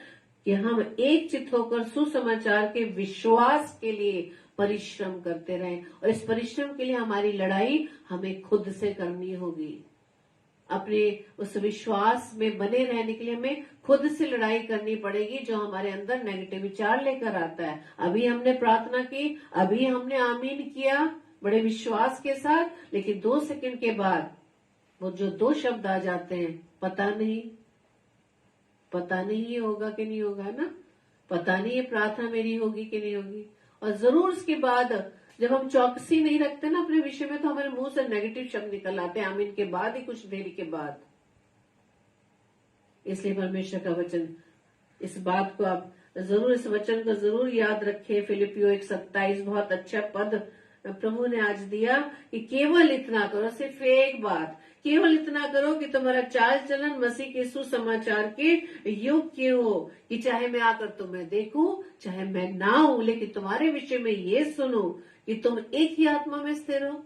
कि हम एक चित्त होकर सुसमाचार के विश्वास के लिए परिश्रम करते रहें। और इस परिश्रम के लिए हमारी लड़ाई हमें खुद से करनी होगी। अपने उस विश्वास में बने रहने के लिए हमें खुद से लड़ाई करनी पड़ेगी, जो हमारे अंदर नेगेटिव विचार लेकर आता है। अभी हमने प्रार्थना की, अभी हमने आमीन किया बड़े विश्वास के साथ, लेकिन 2 सेकंड के बाद वो जो 2 शब्द आ जाते हैं, पता नहीं ये होगा कि नहीं होगा ना, पता नहीं ये प्रार्थना मेरी होगी कि नहीं होगी। और जरूर उसके बाद जब हम चौकसी नहीं रखते ना अपने विषय में, तो हमारे मुंह से नेगेटिव शब्द निकल आते हैं आमीन के बाद ही, कुछ देरी के बाद। इसलिए परमेश्वर का वचन, इस बात को आप जरूर, इस वचन को जरूर याद रखें। फिलिपियों 1:27 बहुत अच्छा पद प्रभु ने आज दिया कि केवल इतना करो। सिर्फ एक बात, केवल इतना करो कि तुम्हारा चाल चलन मसीह के सुसमाचार के योग्य हो, कि चाहे मैं आकर तुम्हें देखूं चाहे मैं ना हूं, लेकिन तुम्हारे विषय में ये सुनूं कि तुम एक ही आत्मा में स्थिर हो।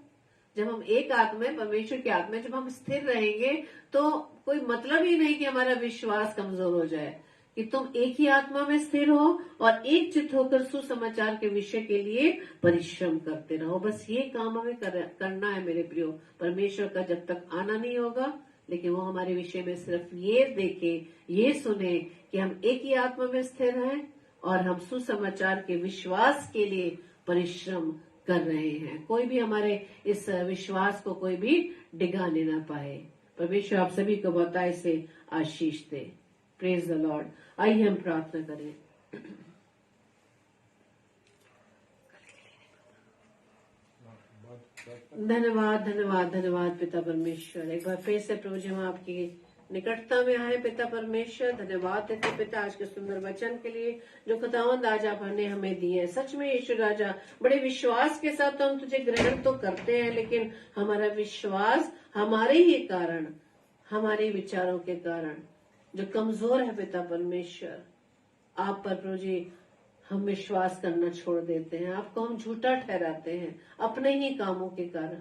जब हम एक आत्मा में, परमेश्वर की आत्मा में जब हम स्थिर रहेंगे, तो कोई मतलब ही नहीं कि हमारा विश्वास कमजोर हो जाए। कि तुम एक ही आत्मा में स्थिर हो और एक चित्त होकर सुसमाचार के विषय के लिए परिश्रम करते रहो। बस ये काम हमें करना है मेरे प्रियो। परमेश्वर का जब तक आना नहीं होगा, लेकिन वो हमारे विषय में सिर्फ ये देखे, ये सुने कि हम एक ही आत्मा में स्थिर हैं और हम सुसमाचार के विश्वास के लिए परिश्रम कर रहे हैं। कोई भी हमारे इस विश्वास को कोई भी डिगाने ना पाए। परमेश्वर आप सभी को बताए से आशीष दे। Praise the lord. आइए हम प्रार्थना करें। धन्यवाद धन्यवाद धन्यवाद पिता परमेश्वर। एक बार फिर से प्रभु जी हम आपकी निकटता में आए पिता परमेश्वर। धन्यवाद देते पिता आज के सुंदर वचन के लिए जो खुदावंद आज आपने हमें दिए। सच में यीशु राजा बड़े विश्वास के साथ तो हम तुझे ग्रहण तो करते हैं, लेकिन हमारा विश्वास हमारे ही कारण, हमारे विचारों के कारण जो कमजोर है पिता परमेश्वर, आप पर प्रभु जी हम विश्वास करना छोड़ देते हैं। आपको हम झूठा ठहराते हैं अपने ही कामों के कारण।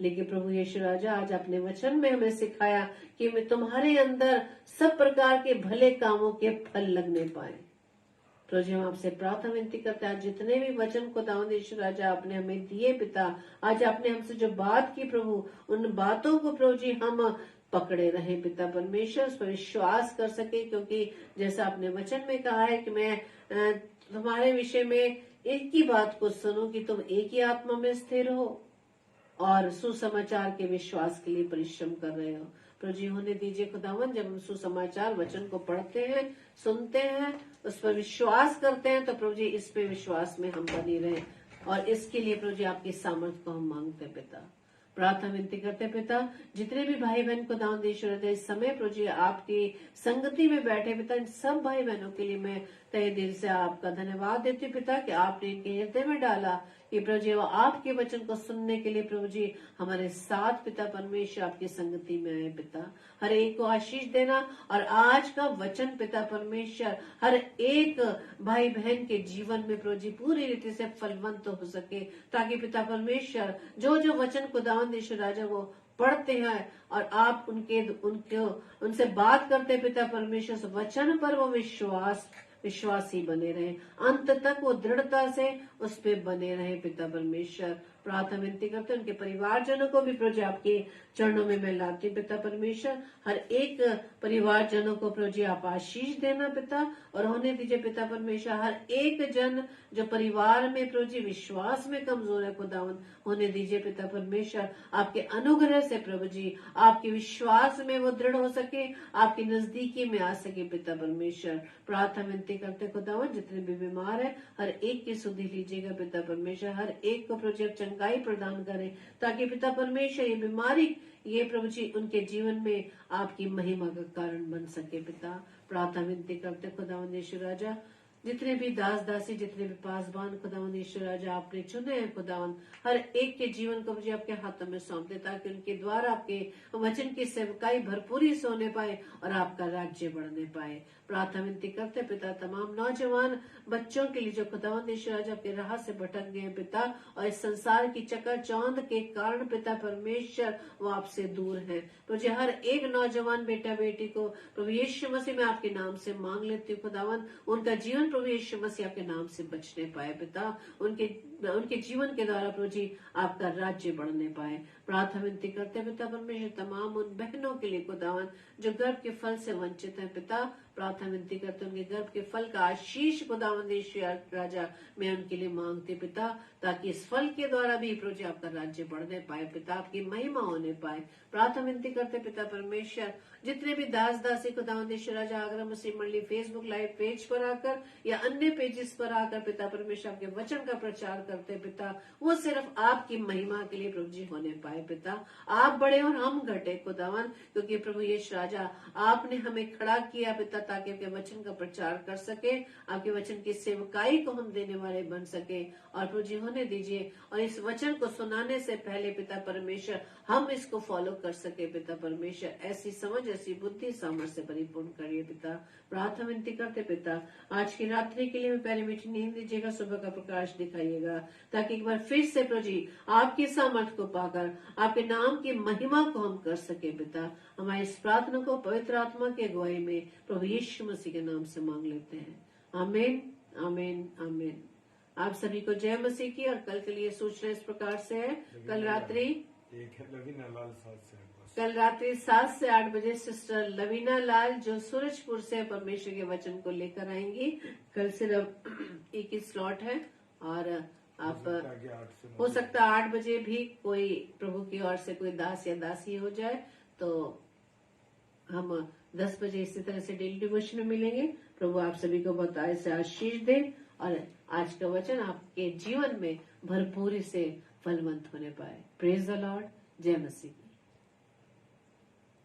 लेकिन प्रभु यीशु राजा आज अपने वचन में हमें सिखाया कि मैं तुम्हारे अंदर सब प्रकार के भले कामों के फल लगने पाए। प्रभु जी हम आपसे प्रार्थना विनती करते हैं, आज जितने भी वचन को दाऊद यीशु राजा आपने हमें दिए पिता, आज आपने हमसे जो बात की प्रभु, उन बातों को प्रभु जी हम पकड़े रहे पिता परमेश्वर, उस पर विश्वास कर सके। क्योंकि जैसा आपने वचन में कहा है कि मैं तुम्हारे विषय में एक ही बात को सुनूं कि तुम एक ही आत्मा में स्थिर हो और सुसमाचार के विश्वास के लिए परिश्रम कर रहे हो। प्रभु जी होने दीजिए खुदावन, जब हम सुसमाचार वचन को पढ़ते हैं, सुनते हैं, उस पर विश्वास करते हैं, तो प्रभु जी इस पे विश्वास में हम बनी रहे। और इसके लिए प्रभु जी आपकी सामर्थ को हम मांगते पिता। प्रार्थना विनती करते पिता, जितने भी भाई बहन को दान ईश्वर इस समय प्रभु जी आपकी संगति में बैठे पिता, इन सब भाई बहनों के लिए मैं तहे दिल से आपका धन्यवाद देती हूँ पिता कि आपने इनके हृदय में डाला कि प्रभु जी वो आपके वचन को सुनने के लिए प्रभु जी हमारे साथ पिता परमेश्वर आपकी संगति में आए पिता। हर एक को आशीष देना और आज का वचन पिता परमेश्वर हर एक भाई बहन के जीवन में प्रभु जी पूरी रीति से फलवंत हो सके, ताकि पिता परमेश्वर जो जो वचन को दान ईश्वर राजा वो पढ़ते हैं और आप उनसे बात करते पिता परमेश्वर, उस वचन पर वो विश्वासी बने रहे, अंत तक वो दृढ़ता से उस पे बने रहे पिता परमेश्वर। प्रार्थना विनती करते उनके परिवारजनों को भी प्रभु जी आपके चरणों में मैं लाती हूँ पिता परमेश्वर। हर एक परिवारजनों को प्रभु जी आप आशीष देना पिता, और होने दीजिए पिता परमेश्वर हर एक जन जो परिवार में प्रभु जी विश्वास में कमजोर है खुदावन, होने दीजिए पिता परमेश्वर आपके अनुग्रह से प्रभु जी आपके विश्वास में वो दृढ़ हो सके, आपकी नजदीकी में आ सके पिता परमेश्वर। प्रार्थना विनती करते खुदावन, जितने भी बीमार है हर एक की सुधि लीजिएगा पिता परमेश्वर, हर एक को प्रभु जी चंगाई प्रदान करें, ताकि पिता परमेश्वर ये बीमारी ये प्रभु जी उनके जीवन में आपकी महिमा का कारण बन सके पिता। प्रार्थना विनती करते खुदावन यीशु राजा, जितने भी दास दासी, जितने भी पासबान खुदावन ईश्वर राजा आपने चुने हैं खुदावन, हर एक के जीवन को मुझे आपके हाथों में सौंप दे, ताकि उनके द्वारा आपके वचन की सेवकाई भरपूरी से होने पाए और आपका राज्य बढ़ने पाए। प्रार्थना विनती करते पिता तमाम नौजवान बच्चों के लिए जो खुदावन ईश्वर राजा आपके राह से भटक गए पिता, और इस संसार की चकाचौंध के कारण पिता परमेश्वर वो आपसे दूर है। मुझे हर एक नौजवान बेटा बेटी को प्रभु यीशु मसीह में आपके नाम से मांग लेती हूँ खुदावन, उनका जीवन प्रभु यीशु मसीह आपके नाम से बचने पाए पिता, उनके जीवन के द्वारा प्रभु जी आपका राज्य बढ़ने पाए। प्रार्थना विनती करते पिता परमेश्वर तमाम उन बहनों के लिए खुदावन जो गर्भ के फल से वंचित हैं पिता, प्रार्थना विनती करते उनके गर्भ के फल का आशीष खुदावन ईश्वर राजा मैं उनके लिए मांगती पिता, ताकि इस फल के द्वारा भी प्रभु जी आपका राज्य बढ़ने पाए पिता, आपकी महिमा होने पाए। प्रार्थना विनती करते पिता परमेश्वर, जितने भी दास दासी खुदावन ईश्वर राजा आगरा मसीह मंडली फेसबुक लाइव पेज पर आकर या अन्य पेजेस पर आकर पिता परमेश्वर आपके वचन का प्रचार करते पिता, वो सिर्फ आपकी महिमा के लिए प्रभु जी होने पाए पिता। आप बड़े और हम घटे खुदावन, क्योंकि प्रभु यीशु राजा आपने हमें खड़ा किया पिता, ताकि आपके वचन का प्रचार कर सके, आपके वचन की सेवकाई को हम देने वाले बन सके। और प्रभु जी होने दीजिए, और इस वचन को सुनाने से पहले पिता परमेश्वर हम इसको फॉलो कर सके पिता परमेश्वर, ऐसी समझ ऐसी बुद्धि सामर्थ्य से परिपूर्ण करिए पिता। प्रार्थना विनती करते पिता, आज की रात्रि के लिए हमें पहले मीठी नींद दीजिएगा, सुबह का प्रकाश दिखाइएगा, ताकि एक बार फिर से प्रभु जी आपकी सामर्थ्य को पाकर आपके नाम की महिमा को हम कर सके पिता। हमारी इस प्रार्थना को पवित्र आत्मा की अगुवाई में प्रभु यीशु मसीह के नाम से मांग लेते हैं, आमीन आमीन आमीन। आप सभी को जय मसीह की। और कल के लिए सूचना इस प्रकार से है, कल रात्रि 7 से 8 बजे सिस्टर लवीना लाल जो सूरजपुर से परमेश्वर के वचन को लेकर आएंगी। कल सिर्फ एक ही स्लॉट है और आप ताकि 8 से 9 हो सकता है 8 बजे भी कोई प्रभु की ओर से कोई दास या दासी हो जाए, तो हम 10 बजे इसी तरह से डेली डिवोशन में मिलेंगे। प्रभु आप सभी को बहुत ऐसे आशीष दे और आज का वचन आपके जीवन में भरपूरी से फलवंत होने पाए। Praise the Lord. जय मसीह।